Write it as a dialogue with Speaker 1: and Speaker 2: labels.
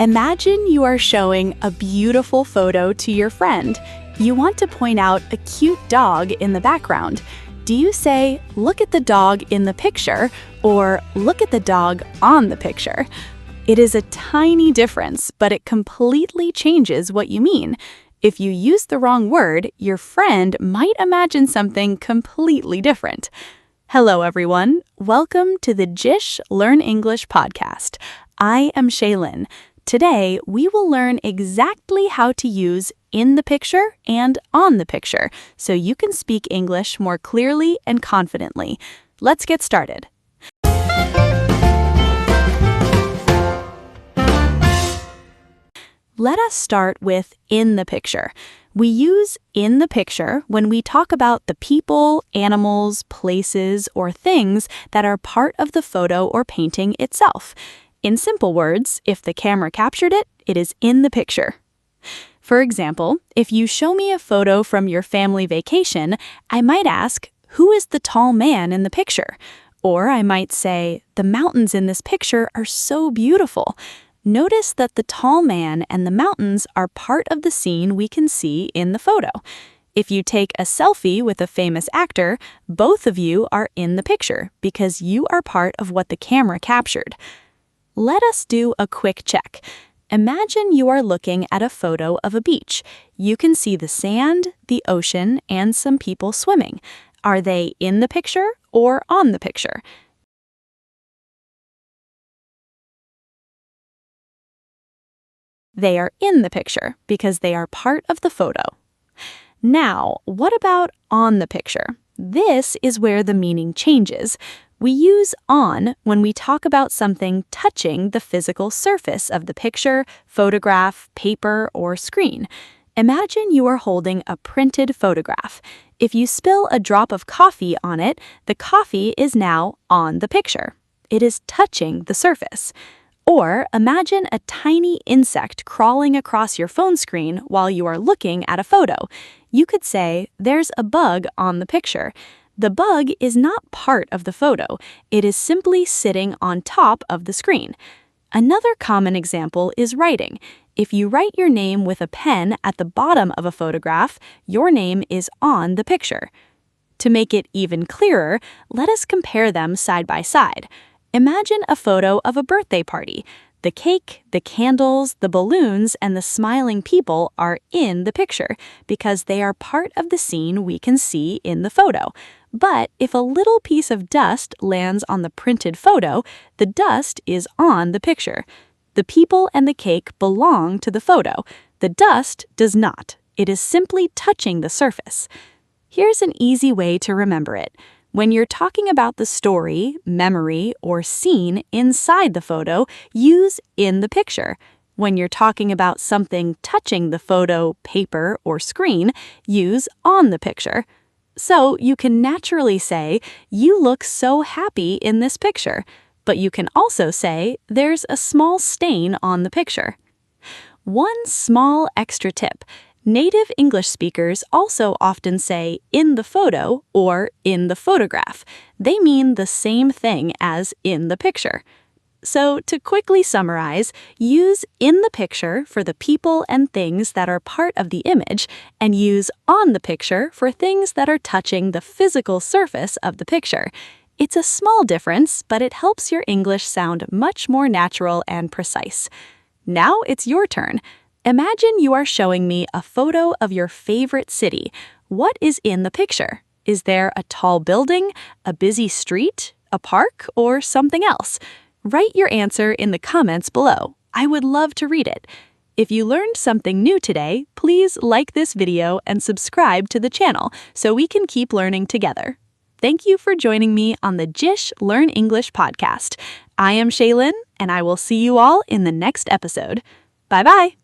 Speaker 1: Imagine you are showing a beautiful photo to your friend. You want to point out a cute dog in the background. Do you say, "Look at the dog in the picture," or "Look at the dog on the picture"? It is a tiny difference, but it completely changes what you mean. If you use the wrong word, your friend might imagine something completely different. Hello, everyone. Welcome to the JISH Learn English Podcast. I am Shaylin. Today, we will learn exactly how to use in the picture and on the picture so you can speak English more clearly and confidently. Let's get started. Let us start with in the picture. We use in the picture when we talk about the people, animals, places, or things that are part of the photo or painting itself. In simple words, if the camera captured it, it is in the picture. For example, if you show me a photo from your family vacation, I might ask, "Who is the tall man in the picture?" Or I might say, "The mountains in this picture are so beautiful." Notice that the tall man and the mountains are part of the scene we can see in the photo. If you take a selfie with a famous actor, both of you are in the picture because you are part of what the camera captured. Let us do a quick check. Imagine you are looking at a photo of a beach. You can see the sand, the ocean, and some people swimming. Are they in the picture or on the picture? They are in the picture because they are part of the photo. Now, what about on the picture? This is where the meaning changes. We use on when we talk about something touching the physical surface of the picture, photograph, paper, or screen. Imagine you are holding a printed photograph. If you spill a drop of coffee on it, the coffee is now on the picture. It is touching the surface. Or imagine a tiny insect crawling across your phone screen while you are looking at a photo. You could say, "There's a bug on the picture." The bug is not part of the photo. It is simply sitting on top of the screen. Another common example is writing. If you write your name with a pen at the bottom of a photograph, your name is on the picture. To make it even clearer, let us compare them side by side. Imagine a photo of a birthday party. The cake, the candles, the balloons, and the smiling people are in the picture because they are part of the scene we can see in the photo. But if a little piece of dust lands on the printed photo, the dust is on the picture. The people and the cake belong to the photo. The dust does not. It is simply touching the surface. Here's an easy way to remember it. When you're talking about the story, memory, or scene inside the photo, use in the picture. When you're talking about something touching the photo, paper, or screen, use on the picture. So you can naturally say, "You look so happy in this picture." But you can also say, "There's a small stain on the picture." One small extra tip. Native English speakers also often say "in the photo" or "in the photograph." They mean the same thing as "in the picture." So to quickly summarize, use in the picture for the people and things that are part of the image, and use on the picture for things that are touching the physical surface of the picture. It's a small difference, but it helps your English sound much more natural and precise. Now it's your turn. Imagine you are showing me a photo of your favorite city. What is in the picture? Is there a tall building, a busy street, a park, or something else? Write your answer in the comments below. I would love to read it. If you learned something new today, please like this video and subscribe to the channel so we can keep learning together. Thank you for joining me on the JISH Learn English Podcast. I am Shaylin, and I will see you all in the next episode. Bye-bye.